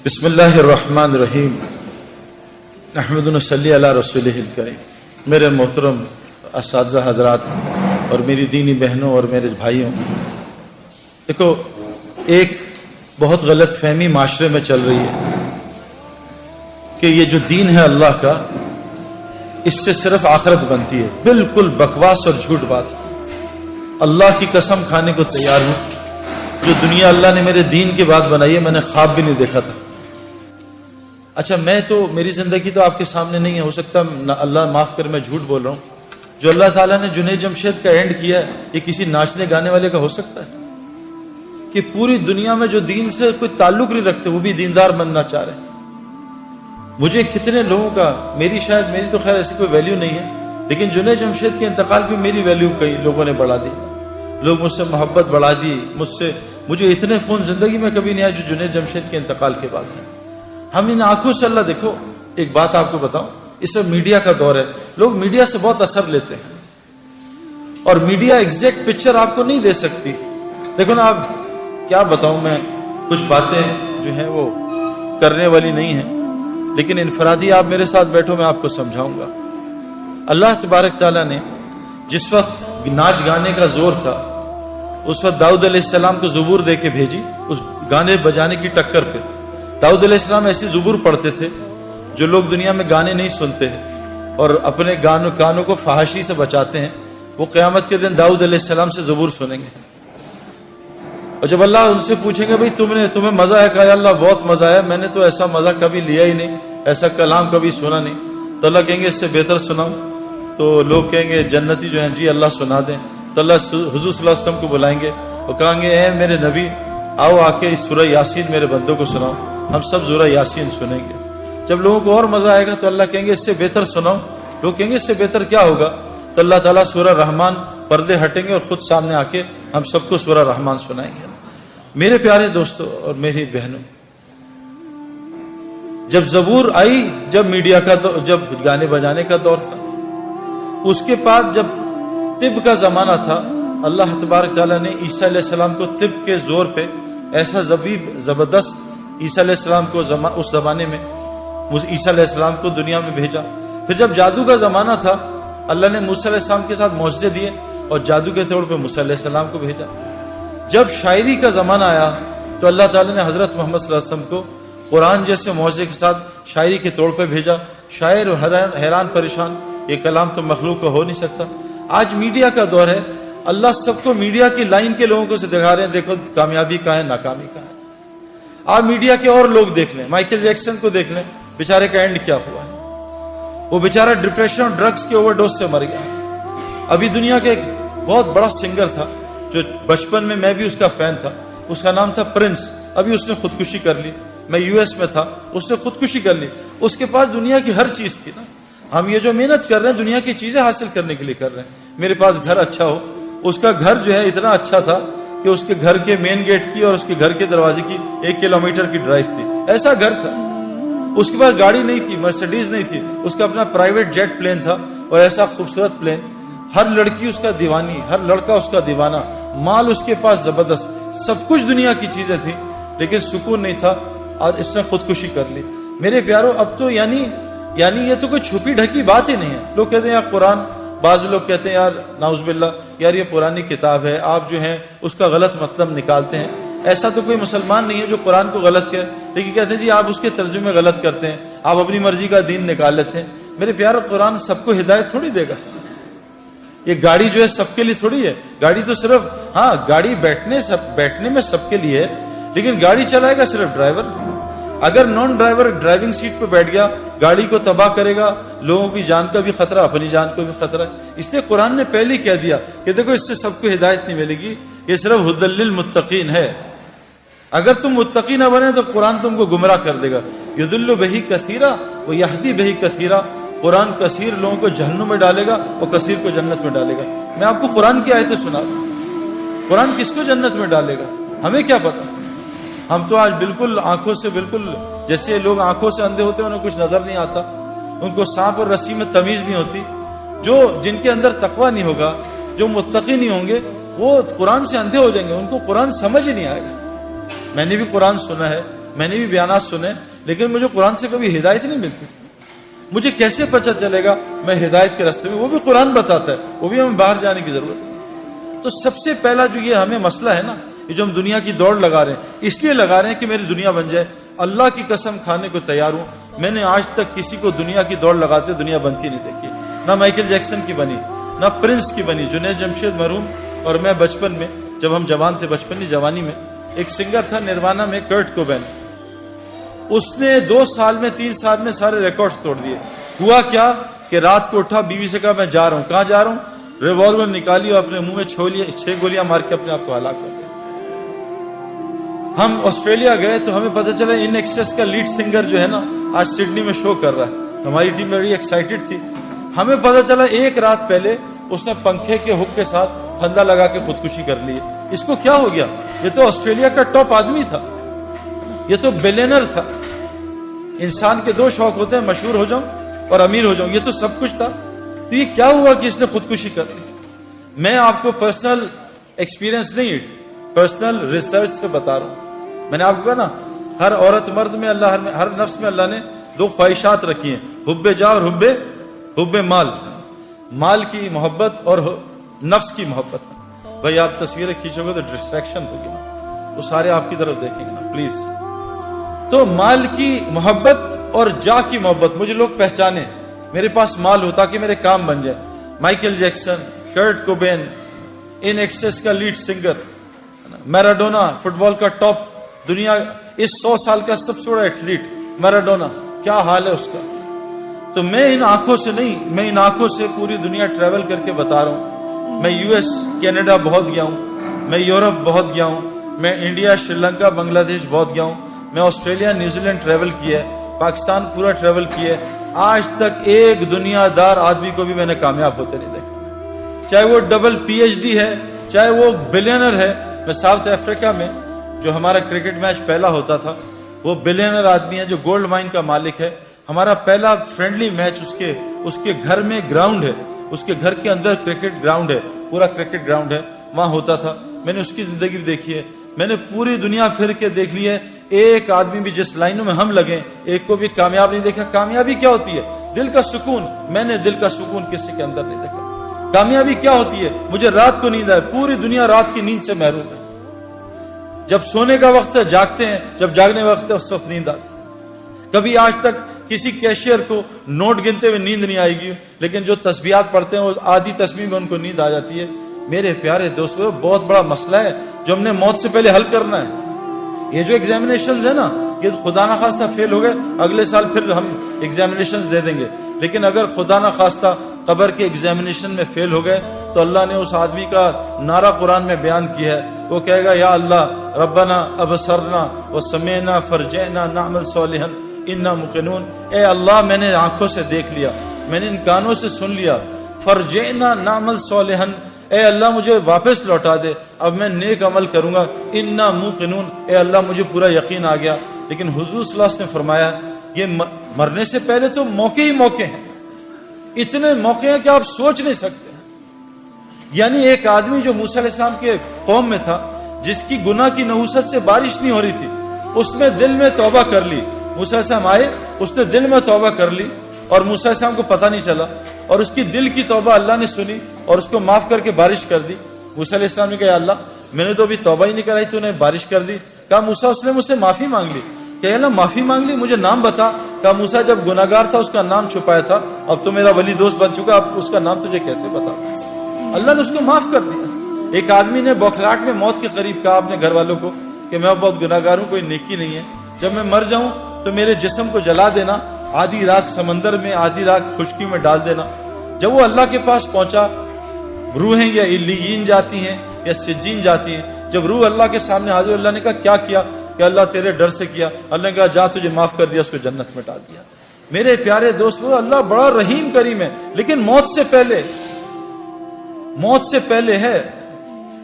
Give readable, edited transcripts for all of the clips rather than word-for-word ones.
بسم اللہ الرحمن الرحیم نحمد و نصلی علی رسولہ الکریم۔ میرے محترم اساتذہ حضرات اور میری دینی بہنوں اور میرے بھائیوں، دیکھو ایک بہت غلط فہمی معاشرے میں چل رہی ہے کہ یہ جو دین ہے اللہ کا، اس سے صرف آخرت بنتی ہے۔ بالکل بکواس اور جھوٹ بات۔ اللہ کی قسم کھانے کو تیار ہوں، جو دنیا اللہ نے میرے دین کے بعد بنائی ہے میں نے خواب بھی نہیں دیکھا تھا۔ اچھا میں تو میری زندگی تو آپ کے سامنے نہیں ہے، ہو سکتا اللہ معاف کر میں جھوٹ بول رہا ہوں۔ جو اللہ تعالیٰ نے جنید جمشید کا اینڈ کیا ہے یہ کسی ناچنے گانے والے کا ہو سکتا ہے کہ پوری دنیا میں جو دین سے کوئی تعلق نہیں رکھتے وہ بھی دیندار بننا چاہ رہے ہیں۔ مجھے کتنے لوگوں کا، میری تو خیر ایسی کوئی ویلیو نہیں ہے، لیکن جنید جمشید کے انتقال پہ میری ویلیو کئی لوگوں نے بڑھا دی، لوگ مجھ سے محبت بڑھا دی، مجھے اتنے فون زندگی میں کبھی نہیں آیا جو جنید جمشید کے انتقال کے بعد ہے۔ ہم ان آنکھوں سے اللہ، دیکھو ایک بات آپ کو بتاؤں، اس میں میڈیا کا دور ہے، لوگ میڈیا سے بہت اثر لیتے ہیں اور میڈیا ایگزیکٹ پکچر آپ کو نہیں دے سکتی۔ دیکھو نا، آپ کیا بتاؤں، میں کچھ باتیں جو ہیں وہ کرنے والی نہیں ہیں، لیکن انفرادی آپ میرے ساتھ بیٹھو میں آپ کو سمجھاؤں گا۔ اللہ تبارک تعالیٰ نے جس وقت ناچ گانے کا زور تھا اس وقت داؤد علیہ السلام کو زبور دے کے بھیجی، اس گانے بجانے کی ٹکر پہ۔ داؤد علیہ السلام ایسی زبور پڑھتے تھے جو لوگ دنیا میں گانے نہیں سنتے ہیں اور اپنے کانوں کو فحاشی سے بچاتے ہیں، وہ قیامت کے دن داؤد علیہ السلام سے زبور سنیں گے۔ اور جب اللہ ان سے پوچھیں گے بھئی تمہیں مزہ ہے؟ کہا یا اللہ بہت مزہ ہے، میں نے تو ایسا مزہ کبھی لیا ہی نہیں، ایسا کلام کبھی سنا نہیں۔ تو اللہ کہیں گے اس سے بہتر سناؤں؟ تو لوگ کہیں گے جنتی جو ہیں جی اللہ سنا دیں۔ تو اللہ حضور صلی اللہ علیہ وسلم کو بلائیں گے اور کہیں گے اے میرے نبی آؤ آ کے سورہ یاسین میرے بندوں کو سناؤ۔ ہم سب سورہ یاسین سنیں گے۔ جب لوگوں کو اور مزہ آئے گا تو اللہ کہیں گے اس سے بہتر سناؤ۔ لوگ کہیں گے اس سے بہتر کیا ہوگا؟ تو اللہ تعالیٰ سورہ رحمان، پردے ہٹیں گے اور خود سامنے آ کے ہم سب کو سورہ رحمان سنائیں گے۔ میرے پیارے دوستوں اور میری بہنوں، جب زبور آئی، جب میڈیا کا جب گانے بجانے کا دور تھا، اس کے بعد جب طب کا زمانہ تھا، اللہ تبارک تعالیٰ نے عیسیٰ علیہ السلام کو طب کے زور پہ ایسا زبردست عیسیٰ علیہ السلام کو اس زمانے میں عیسیٰ علیہ السلام کو دنیا میں بھیجا۔ پھر جب جادو کا زمانہ تھا، اللہ نے موسیٰ علیہ السلام کے ساتھ معجزے دیے اور جادو کے طور پہ موسیٰ علیہ السلام کو بھیجا۔ جب شاعری کا زمانہ آیا تو اللہ تعالیٰ نے حضرت محمد صلی اللہ علیہ وسلم کو قرآن جیسے معجزے کے ساتھ شاعری کے طور پہ بھیجا۔ شاعر حیران پریشان، یہ کلام تو مخلوق کا ہو نہیں سکتا۔ آج میڈیا کا دور ہے، اللہ سب کو میڈیا کی لائن کے لوگوں کو سے دکھا رہے ہیں، دیکھو کامیابی کہاں ہے، ناکامی کہاں ہے۔ آپ میڈیا کے اور لوگ دیکھ لیں، مائیکل جیکسن کو دیکھ لیں، بیچارے کا اینڈ کیا ہوا ہے؟ وہ بیچارہ ڈپریشن اور ڈرگز کے اوور ڈوز سے مر گیا۔ ابھی دنیا کے ایک بہت بڑا سنگر تھا جو بچپن میں بھی اس کا فین تھا، اس کا نام تھا پرنس، ابھی اس نے خودکشی کر لی۔ میں US میں تھا، اس نے خودکشی کر لی۔ اس کے پاس دنیا کی ہر چیز تھی نا۔ ہم یہ جو محنت کر رہے ہیں دنیا کی چیزیں حاصل کرنے کے لیے کر رہے ہیں۔ میرے پاس گھر اچھا ہو، اس کا گھر جو ہے اتنا اچھا تھا کہ اس کے گھر کے مین گیٹ کی اور اس کے گھر کے دروازے کی 1 کلومیٹر کی ڈرائیو تھی، ایسا گھر تھا۔ اس کے پاس گاڑی نہیں تھی، مرسیڈیز نہیں تھی، اس کا اپنا پرائیویٹ جیٹ پلین تھا اور ایسا خوبصورت پلین، ہر لڑکی اس کا دیوانی، ہر لڑکا اس کا دیوانہ، مال اس کے پاس زبردست، سب کچھ دنیا کی چیزیں تھیں، لیکن سکون نہیں تھا اور اس نے خودکشی کر لی۔ میرے پیارو، اب تو یعنی یہ تو کوئی چھپی ڈھکی بات ہی نہیں ہے۔ لوگ کہتے ہیں یار قرآن، بعض لوگ کہتے ہیں یار نعوذ باللہ یار یہ پرانی کتاب ہے، آپ جو ہیں اس کا غلط مطلب نکالتے ہیں۔ ایسا تو کوئی مسلمان نہیں ہے جو قرآن کو غلط کہے، لیکن کہتے ہیں جی آپ اس کے ترجمے غلط کرتے ہیں، آپ اپنی مرضی کا دین نکال لیتے ہیں۔ میرے پیارو، قرآن سب کو ہدایت تھوڑی دے گا۔ یہ گاڑی جو ہے سب کے لیے تھوڑی ہے، گاڑی تو صرف گاڑی بیٹھنے میں سب کے لیے ہے، لیکن گاڑی چلائے گا صرف ڈرائیور۔ اگر نان ڈرائیور ڈرائیونگ سیٹ پہ بیٹھ گیا، گاڑی کو تباہ کرے گا، لوگوں کی جان کا بھی خطرہ، اپنی جان کو بھی خطرہ ہے۔ اس لیے قرآن نے پہلے کہہ دیا کہ دیکھو اس سے سب کو ہدایت نہیں ملے گی، یہ صرف ہدی للمتقین ہے۔ اگر تم متقی نہ بنے تو قرآن تم کو گمراہ کر دے گا۔ یضل بہ کثیرا و یہدی بہ کثیرا، قرآن کثیر لوگوں کو جہنم میں ڈالے گا اور کثیر کو جنت میں ڈالے گا۔ میں آپ کو قرآن کی آیتیں سنا دوں، قرآن کس کو جنت میں ڈالے گا ہمیں کیا پتا۔ ہم تو آج بالکل آنکھوں سے، بالکل جیسے لوگ آنکھوں سے اندھے ہوتے ہیں، انہیں کچھ نظر نہیں آتا، ان کو سانپ اور رسی میں تمیز نہیں ہوتی۔ جن کے اندر تقویٰ نہیں ہوگا، جو متقی نہیں ہوں گے، وہ قرآن سے اندھے ہو جائیں گے، ان کو قرآن سمجھ ہی نہیں آئے گا۔ میں نے بھی قرآن سنا ہے، میں نے بھی بیانات سنے, لیکن مجھے قرآن سے کبھی ہدایت نہیں ملتی تھی. مجھے کیسے پتہ چلے گا میں ہدایت کے راستے میں؟ وہ بھی قرآن بتاتا ہے, وہ بھی ہمیں باہر جانے کی ضرورت نہیں. تو سب سے پہلا جو یہ ہمیں مسئلہ ہے نا, یہ جو ہم دنیا کی دوڑ لگا رہے ہیں, اس لیے لگا رہے ہیں کہ میری دنیا بن جائے. اللہ کی قسم کھانے کو تیار ہوں, میں نے آج تک کسی کو دنیا کی دوڑ لگاتے دنیا بنتی نہیں دیکھی. نہ مائیکل جیکسن کی بنی, نہ پرنس کی بنی. جنید جمشید مرحوم اور میں بچپن میں, جب ہم جوان تھے, بچپن نہیں جوانی میں, ایک سنگر تھا نروانہ میں, کرٹ کوبین. اس نے 2 سال میں 3 سال میں سارے ریکارڈز توڑ دیے. ہوا کیا کہ رات کو اٹھا, بیوی سے کہا میں جا رہا ہوں. کہاں جا رہا ہوں؟ ریوالور نکالی اور اپنے منہ میں 6 گولیاں مار کے اپنے آپ کو ہلاک کر دیا. ہم آسٹریلیا گئے تو ہمیں پتہ چلا ان ایکسیس کا لیڈ سنگر جو ہے نا آج سڈنی میں شو کر رہا ہے. ہماری ٹیم بڑی ایکسائٹڈ تھی. ہمیں پتہ چلا ایک رات پہلے اس نے پنکھے کے ہک کے ساتھ پھندا لگا کے خودکشی کر لی. اس کو کیا ہو گیا؟ یہ تو آسٹریلیا کا ٹاپ آدمی تھا, یہ تو بلینر تھا. انسان کے 2 شوق ہوتے ہیں, مشہور ہو جاؤں اور امیر ہو جاؤں. یہ تو سب کچھ تھا. تو یہ کیا ہوا کہ اس نے خودکشی کر لی؟ میں آپ کو پرسنل ایکسپیرینس نہیں, پرسنل ریسرچ سے بتا رہا ہوں. میں نے آپ کو کہا نا, ہر عورت مرد میں اللہ, ہر نفس میں اللہ نے 2 خواہشات رکھی ہیں, حب جا اور حب مال. مال کی محبت اور نفس کی محبت. بھائی آپ تصویریں کھینچو گے تو ڈسٹریکشن ہوگی نا, وہ سارے آپ کی طرف دیکھیں گے نا پلیز. تو مال کی محبت اور جا کی محبت. مجھے لوگ پہچانے, میرے پاس مال ہو تاکہ میرے کام بن جائے. مائیکل جیکسن, کرٹ کوبین, ان ایکسیس کا لیڈ سنگر, میراڈونا فٹ بال کا ٹاپ, دنیا اس 100 سال کا سب سے بڑا ایتھلیٹ میراڈونا, کیا حال ہے اس کا. تو میں ان آنکھوں سے نہیں, میں ان آنکھوں سے پوری دنیا ٹریول کر کے بتا رہا ہوں. میں US, کینیڈا بہت گیا ہوں, میں یورپ بہت گیا ہوں, میں انڈیا, شری لنکا, بنگلہ دیش بہت گیا ہوں, میں آسٹریلیا, نیوزی لینڈ ٹریول کیا ہے, پاکستان پورا ٹریول کیا ہے. آج تک ایک دنیا دار آدمی کو بھی میں نے کامیاب ہوتے نہیں دیکھا, چاہے وہ ڈبل PhD ہے, چاہے وہ بلینر ہے. میں ساؤتھ افریقہ میں جو ہمارا کرکٹ میچ پہلا ہوتا تھا, وہ بلینر آدمی ہے جو گولڈ مائن کا مالک ہے. ہمارا پہلا فرینڈلی میچ اس کے گھر میں گراؤنڈ ہے, اس کے گھر کے اندر کرکٹ گراؤنڈ ہے, پورا کرکٹ گراؤنڈ ہے, وہاں ہوتا تھا. میں نے اس کی زندگی بھی دیکھی ہے. میں نے پوری دنیا پھر کے دیکھ لی ہے, ایک آدمی بھی جس لائنوں میں ہم لگے ایک کو بھی کامیاب نہیں دیکھا. کامیابی کیا ہوتی ہے؟ دل کا سکون. میں نے دل کا سکون کسی کے اندر نہیں دیکھا. کامیابی کیا ہوتی ہے؟ مجھے رات کو نیند آئے. پوری دنیا رات کی نیند سے محروم ہے. جب سونے کا وقت ہے جاگتے ہیں, جب جاگنے وقت ہے اس وقت نیند آتی. کبھی آج تک کسی کیشیئر کو نوٹ گنتے ہوئے نیند نہیں آئے گی, لیکن جو تسبیحات پڑھتے ہیں وہ آدھی تسبیح میں ان کو نیند آ جاتی ہے. میرے پیارے دوستو, بہت بڑا مسئلہ ہے جو ہم نے موت سے پہلے حل کرنا ہے. یہ جو ایگزامینیشنز ہے نا, یہ خدا نہ خواستہ فیل ہو گئے, اگلے سال پھر ہم ایگزامینیشنز دے دیں گے. لیکن اگر خدا نہ خواستہ قبر کے ایگزامینیشن میں فیل ہو گئے تو اللہ نے اس آدمی کا نعرہ قرآن میں بیان کیا ہے. وہ کہے گا, یا اللہ ربنا ابصرنا وسمعنا فرجعنا نعمل صالحا انا موقنون. اے اللہ, میں نے آنکھوں سے دیکھ لیا, میں نے ان کانوں سے سن لیا, فرجعنا نعمل صالحا, اے اللہ مجھے واپس لوٹا دے, اب میں نیک عمل کروں گا. انا موقنون, اے اللہ مجھے پورا یقین آ گیا. لیکن حضور صلی اللہ علیہ وسلم نے فرمایا, یہ مرنے سے پہلے تو موقع ہی موقع ہیں, اتنے موقع ہیں کہ آپ سوچ نہیں سکتے. یعنی ایک آدمی جو موسیٰ علیہ السلام کے قوم میں تھا, جس کی گناہ کی نحوست سے بارش نہیں ہو رہی تھی, اس نے دل میں توبہ کر لی. موسیٰ علیہ السلام آئے, اس نے دل میں توبہ کر لی اور موسیٰ علیہ السلام کو پتہ نہیں چلا, اور اس کی دل کی توبہ اللہ نے سنی اور اس کو معاف کر کے بارش کر دی. موسیٰ علیہ السلام نے کہا, اللہ میں نے تو ابھی توبہ ہی نہیں کرائی, تو نے بارش کر دی. کہا موسیٰ, اس نے مجھ سے معافی مانگ لی. کہ اللہ معافی مانگ لی, مجھے نام بتا. کہا موسیٰ, جب گناہگار تھا اس کا نام چھپایا تھا, اب تو میرا ولی دوست بن چکا, اب اس کا نام تجھے کیسے بتا. اللہ نے اس کو معاف کر دیا. ایک آدمی نے بوکھلاہٹ میں موت کے قریب کہا اپنے گھر والوں کو کہ میں بہت گناہگار ہوں, کوئی نیکی نہیں ہے, جب میں مر جاؤں تو میرے جسم کو جلا دینا, آدھی رات سمندر میں آدھی رات خشکی میں ڈال دینا. جب وہ اللہ کے پاس پہنچا, روحیں یا علیین جاتی ہیں یا سجین جاتی ہیں. جب روح اللہ کے سامنے حاضر, اللہ نے کہا کیا کیا؟ کہ اللہ تیرے ڈر سے کیا. اللہ نے کہا جا, تجھے معاف کر دیا, اس کو جنت میں ڈال دیا. میرے پیارے دوستو, اللہ بڑا رحیم کریم ہے, لیکن موت سے پہلے ہے.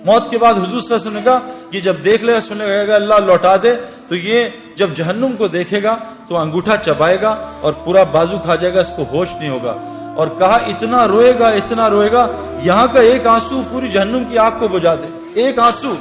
موت کے بعد حضور صلی اللہ علیہ وسلم نے کہا کہ جب دیکھ لے گا, سننے لگے گا اللہ لوٹا دے, تو یہ جب جہنم کو دیکھے گا تو انگوٹھا چبائے گا اور پورا بازو کھا جائے گا, اس کو ہوش نہیں ہوگا. اور کہا اتنا روئے گا, یہاں کا ایک آنسو پوری جہنم کی آگ کو بجھا دے. ایک آنسو.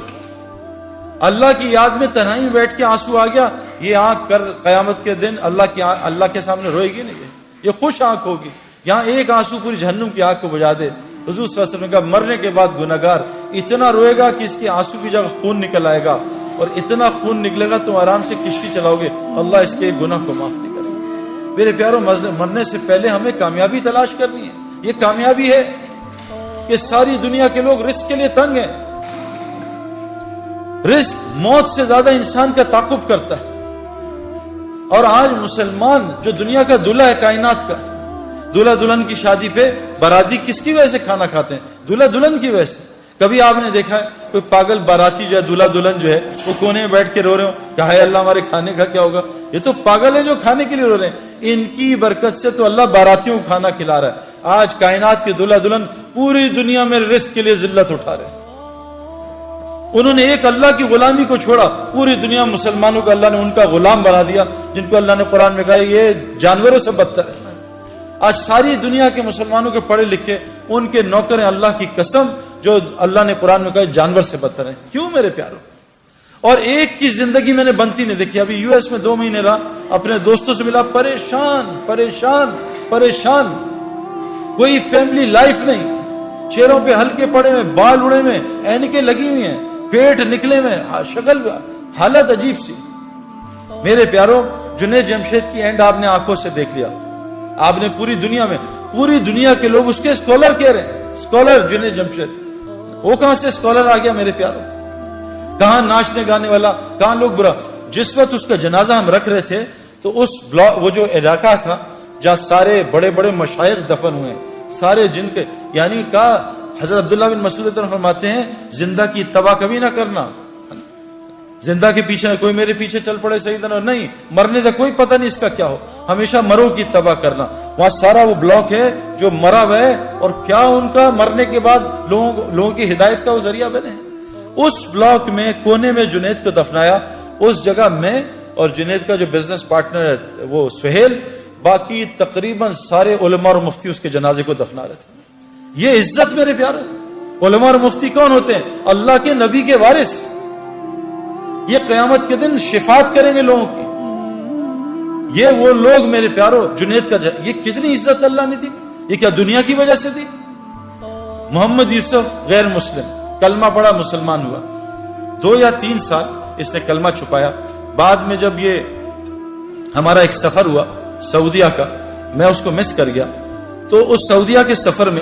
اللہ کی یاد میں تنہائی میں بیٹھ کے آنسو آ گیا، یہ آنکھ کر قیامت کے دن اللہ کے سامنے روئے گی نہیں، یہ خوش آنکھ ہوگی. یہاں ایک آنسو پوری جہنم کی آگ کو بجھا دے. حضور صلی اللہ علیہ وسلم نے کہا مرنے کے بعد گناہگار اتنا روئے گا کہ اس کے آنسو کی جگہ خون نکل آئے گا، اور اتنا خون نکلے گا تم آرام سے کشتی چلاؤ گے، اللہ اس کے گناہ کو معاف نہیں کرے گا. میرے پیاروں، مرنے سے پہلے ہمیں کامیابی تلاش کرنی ہے. یہ کامیابی ہے کہ ساری دنیا کے لوگ رزق کے لیے تنگ ہیں. رزق موت سے زیادہ انسان کا تعاقب کرتا ہے. اور آج مسلمان جو دنیا کا دلہا ہے کائنات کا، دلہا دلہن کی شادی پہ باراتی کس کی وجہ سے کھانا کھاتے ہیں؟ دلہا دلہن کی وجہ سے. کبھی آپ نے دیکھا ہے کوئی پاگل باراتی جو ہے دلہا دلہن جو ہے وہ کونے میں بیٹھ کے رو رہے ہو کہ ہائے اللہ ہمارے کھانے کا کیا ہوگا؟ یہ تو پاگل ہے جو کھانے کے لیے رو رہے ہیں. ان کی برکت سے تو اللہ باراتیوں کو کھانا کھلا رہا ہے. آج کائنات کے دلہا دلہن پوری دنیا میں رزق کے لیے ذلت اٹھا رہے ہیں. انہوں نے ایک اللہ کی غلامی کو چھوڑا، پوری دنیا مسلمانوں کو اللہ نے ان کا غلام بنا دیا، جن کو اللہ نے قرآن میں کہا یہ جانوروں سے بدتر ہے. آج ساری دنیا کے مسلمانوں کے پڑھے لکھے ان کے نوکر ہیں، اللہ کی قسم، جو اللہ نے قرآن میں کہا جانور سے بدتر ہیں. کیوں میرے پیاروں؟ اور ایک کی زندگی میں نے بنتی نہیں دیکھی. ابھی US میں 2 مہینے رہا، اپنے دوستوں سے ملا، پریشان پریشان پریشان، کوئی فیملی لائف نہیں، چہروں پہ ہلکے پڑے ہوئے، بال اڑے ہوئے، اینکیں لگی ہوئی ہیں، پیٹ نکلے ہوئے، شکل حالت عجیب سی. میرے پیاروں، جنید جمشید کی اینڈ آپ نے آنکھوں سے دیکھ لیا. آپ نے پوری دنیا کے لوگ اس کے اسکالر کہہ رہے ہیں. اسکالر جنید جمشید، وہ کہاں سے اسکالر آ گیا میرے پیاروں؟ کہاں ناچنے گانے والا، کہاں لوگ برا. جس وقت اس کا جنازہ ہم رکھ رہے تھے تو اس وہ جو علاقہ تھا جہاں سارے بڑے بڑے مشائخ دفن ہوئے، سارے جن کے، یعنی کہا حضرت عبداللہ بن مسعود فرماتے ہیں زندہ کی اتباع کبھی نہ کرنا. زندہ کے پیچھے کوئی میرے پیچھے چل پڑے سیدنا، نہیں، مرنے کا کوئی پتہ نہیں اس کا کیا ہو، ہمیشہ مرو کی اتباع کرنا. وہاں سارا وہ بلاک ہے جو مرا ہوا ہے، اور کیا ان کا مرنے کے بعد لوگوں کی ہدایت کا وہ ذریعہ بنے. اس بلاک میں کونے میں جنید کو دفنایا. اس جگہ میں اور جنید کا جو بزنس پارٹنر ہے وہ سہیل، باقی تقریباً سارے علماء اور مفتی اس کے جنازے کو دفنا رہے تھے. یہ عزت میرے پیارے. علماء اور مفتی کون ہوتے ہیں؟ اللہ کے نبی کے وارث. یہ قیامت کے دن شفاعت کریں گے لوگوں کی. یہ وہ لوگ میرے پیارو، جنید کا یہ کتنی عزت اللہ نے دی. یہ کیا دنیا کی وجہ سے دی؟ محمد یوسف غیر مسلم، کلمہ پڑھا، مسلمان ہوا. 2 یا 3 سال اس نے کلمہ چھپایا. بعد میں جب یہ ہمارا ایک سفر ہوا سعودیہ کا، میں اس کو مس کر گیا. تو اس سعودیہ کے سفر میں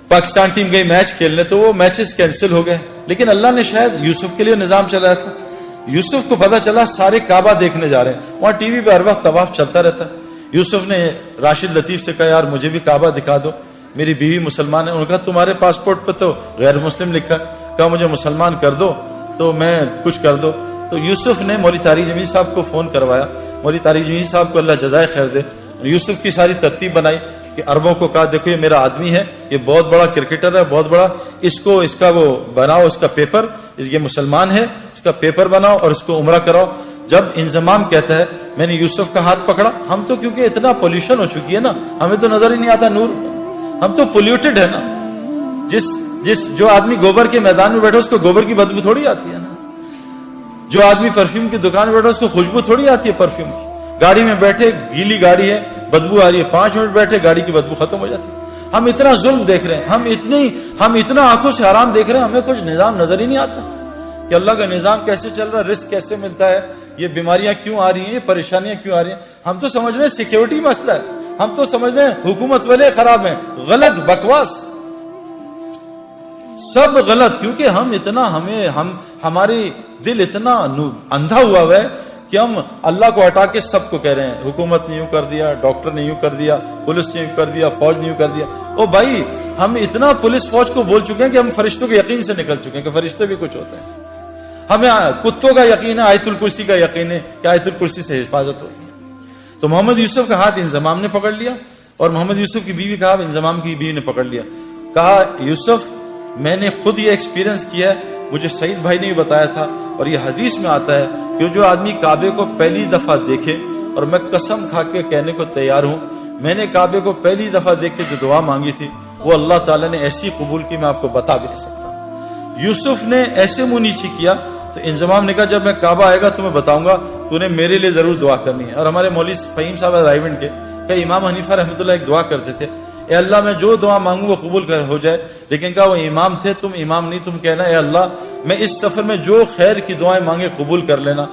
پاکستان ٹیم گئی میچ کھیلنے، تو وہ میچز کینسل ہو گئے. لیکن اللہ نے شاید یوسف کے لیے نظام چلایا تھا. یوسف کو پتا چلا سارے کعبہ دیکھنے جا رہے ہیں. وہاں ٹی وی پہ ہر وقت طواف چلتا رہتا. یوسف نے راشد لطیف سے کہا یار مجھے بھی کعبہ دکھا دو، میری بیوی مسلمان ہے. انہوں نے کہا تمہارے پاسپورٹ پہ تو غیر مسلم لکھا. کہا مجھے مسلمان کر دو تو میں کچھ کر دو. تو یوسف نے مولوی طارق جمیل صاحب کو فون کروایا. مولوی طارق جمیل صاحب کو اللہ جزائے خیر دے. یوسف کی ساری ترتیب بنائی کہ عربوں کو کہا دیکھو یہ میرا آدمی ہے، یہ بہت بڑا کرکٹر ہے، بہت بڑا، اس کا وہ بناؤ، اس کا پیپر، یہ مسلمان ہے، اس کا پیپر بناؤ اور اس کو عمرہ کراؤ. جب انضمام کہتا ہے میں نے یوسف کا ہاتھ پکڑا. ہم تو کیونکہ اتنا پولیوشن ہو چکی ہے نا، ہمیں تو نظر ہی نہیں آتا نور، ہم تو پولیوٹڈ ہے نا. جو آدمی گوبر کے میدان میں بیٹھا اس کو گوبر کی بدبو تھوڑی آتی ہے نا. جو آدمی پرفیوم کی دکان میں بیٹھا اس کو خوشبو تھوڑی آتی ہے پرفیوم کی. گاڑی میں بیٹھے گیلی گاڑی ہے، بدبو آ رہی ہے، 5 منٹ بیٹھے گاڑی کی بدبو ختم ہو جاتی ہے. ہم اتنا ظلم دیکھ رہے ہیں، ہم اتنا آنکھوں سے حرام دیکھ رہے ہیں، ہمیں کچھ نظام نظر ہی نہیں آتا کہ اللہ کا نظام کیسے چل رہا ہے، رزق کیسے ملتا ہے، یہ بیماریاں کیوں آ رہی ہیں، یہ پریشانیاں کیوں آ رہی ہیں. ہم تو سمجھ رہے ہیں سیکیورٹی مسئلہ ہے، ہم تو سمجھ رہے ہیں حکومت والے خراب ہیں. غلط، بکواس، سب غلط. کیونکہ ہمارے دل اتنا اندھا ہوا ہے کہ ہم اللہ کو ہٹا کے سب کو کہہ رہے ہیں حکومت نے یوں کر دیا، ڈاکٹر نے یوں کر دیا، پولیس نے یوں کر دیا، فوج نے یوں کر دیا. او بھائی، ہم اتنا پولیس فوج کو بول چکے ہیں کہ ہم فرشتوں کے یقین سے نکل چکے ہیں کہ فرشتے بھی کچھ ہوتے ہیں. ہمیں کتوں کا یقین ہے، آیت الکرسی کا یقین ہے کہ آیت الکرسی سے حفاظت ہوتی ہے. تو محمد یوسف کا ہاتھ انضمام نے پکڑ لیا، اور محمد یوسف کی بیوی کا ہاتھ انضمام کی بیوی نے پکڑ لیا. کہا یوسف میں نے خود یہ ایکسپیرینس کیا ہے، مجھے سعید بھائی نے بھی بتایا تھا، اور یہ حدیث میں آتا ہے کہ جو آدمی کعبے کو پہلی دفعہ دیکھے، اور میں قسم کھا کے کہنے کو تیار ہوں، میں نے کعبے کو پہلی دفعہ دیکھ کے جو دعا مانگی تھی وہ اللہ تعالیٰ نے ایسی قبول کی میں آپ کو بتا بھی نہیں سکتا. یوسف نے ایسے منہ نیچی کیا تو انضمام نے کہا جب میں کعبہ آئے گا تمہیں بتاؤں گا, تو نے میرے لیے ضرور دعا کرنی ہے. اور ہمارے مولوی فہیم صاحب رائیونڈ کے کہ امام حنیفہ رحمۃ اللہ ایک دعا کرتے تھے, اے اللہ میں جو دعا مانگوں وہ قبول ہو جائے. لیکن کہا وہ امام تھے, تم امام نہیں, تم کہنا اے اللہ میں اس سفر میں جو خیر کی دعائیں مانگے قبول کر لینا.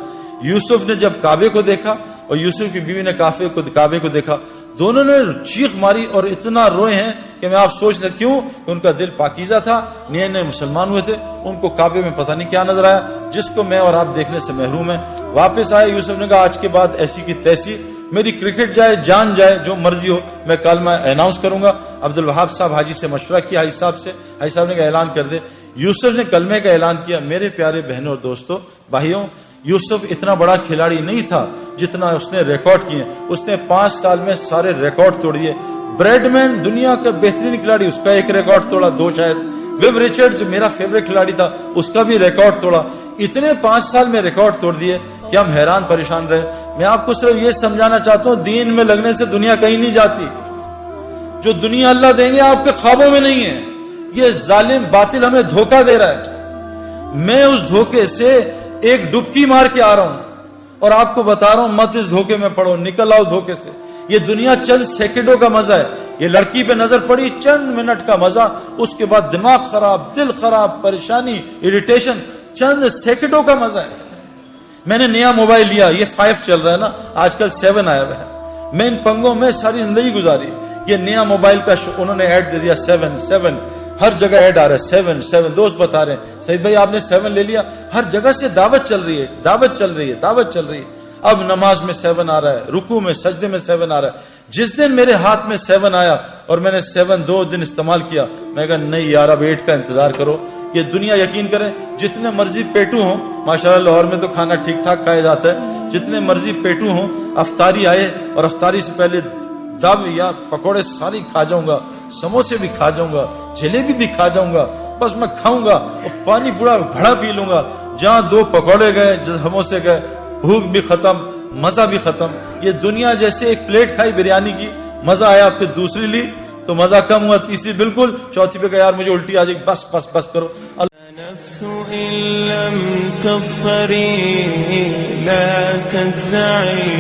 یوسف نے جب کعبے کو دیکھا اور یوسف کی بیوی نے کعبے کو دیکھا, دونوں نے چیخ ماری اور اتنا روئے ہیں کہ میں آپ سوچ سکتے کیوں, کہ ان کا دل پاکیزہ تھا, نئے نئے مسلمان ہوئے تھے, ان کو کعبے میں پتہ نہیں کیا نظر آیا جس کو میں اور آپ دیکھنے سے محروم ہیں. واپس آئے, یوسف نے کہا آج کے بعد ایسی کی تیسی, میری کرکٹ جائے جان جائے جو مرضی ہو, میں کلمہ اناؤنس کروں گا. عبد الوہاب صاحب حاجی سے مشورہ کیا, حاجی صاحب سے, حاجی صاحب نے کہا اعلان کر دے. یوسف نے کلمے کا اعلان کیا. میرے پیارے بہنوں اور دوستوں بھائیوں, یوسف اتنا بڑا کھلاڑی نہیں تھا جتنا اس نے ریکارڈ کیے. اس نے 5 سال میں سارے ریکارڈ توڑ دیے. بریڈ مین دنیا کا بہترین کھلاڑی, اس کا ایک ریکارڈ توڑا, 2 شاید. ویب ریچرڈ جو میرا فیوریٹ کھلاڑی تھا اس کا بھی ریکارڈ توڑا. اتنے 5 سال میں ریکارڈ توڑ دیے کہ ہم حیران پریشان رہے. میں آپ کو صرف یہ سمجھانا چاہتا ہوں, دین میں لگنے سے دنیا کہیں نہیں جاتی. جو دنیا اللہ دیں گے آپ کے خوابوں میں نہیں ہے. یہ ظالم باطل ہمیں دھوکہ دے رہا ہے. میں اس دھوکے سے ایک ڈبکی مار کے آ رہا ہوں اور آپ کو بتا رہا ہوں مت اس دھوکے میں پڑو, نکل آؤ دھوکے سے. یہ دنیا چند سیکنڈوں کا مزہ ہے. یہ لڑکی پہ نظر پڑی, چند منٹ کا مزہ, اس کے بعد دماغ خراب, دل خراب, پریشانی, اریٹیشن, چند سیکنڈوں کا مزہ ہے. میں نے نیا موبائل لیا, یہ 5 چل رہا ہے نا, آج کل 7 آیا ہے. میں ان پنگوں میں ساری زندگی گزاری. یہ نیا موبائل کا انہوں نے ایڈ دے دیا 7 ہر جگہ ایڈ آ رہا ہے 7. دوست بتا رہے ہیں سعید بھائی آپ نے 7 لے لیا, ہر جگہ سے دعوت چل رہی ہے, دعوت چل رہی ہے, دعوت چل رہی ہے. اب نماز میں 7 آ رہا ہے, رکوع میں سجدے میں 7 آ رہا ہے. جس دن میرے ہاتھ میں 7 آیا اور میں نے 7 2 دن استعمال کیا, میں کہا نہیں یار اب 8 کا انتظار کرو. یہ دنیا یقین کریں جتنے مرضی پیٹو ہوں, ماشاءاللہ لاہور میں تو کھانا ٹھیک ٹھاک کھایا جاتا ہے, جتنے مرضی پیٹو ہوں, افطاری آئے اور افطاری سے پہلے دب یا پکوڑے ساری کھا جاؤں گا, سموسے بھی کھا جاؤں گا, جلیبی بھی کھا جاؤں گا, بس میں کھاؤں گا اور پانی پورا گھڑا پی لوں گا. جہاں 2 پکوڑے گئے, سموسے گئے, بھوک بھی ختم, مزہ بھی ختم. یہ دنیا جیسے ایک پلیٹ کھائی بریانی کی, مزہ آیا, پھر دوسری لی تو مزہ کم ہوا, تیسری بالکل, چوتھی پہ کہا یار مجھے الٹی آ جائے, بس بس بس کرو. نفس إن لم تظفري لا تجزعي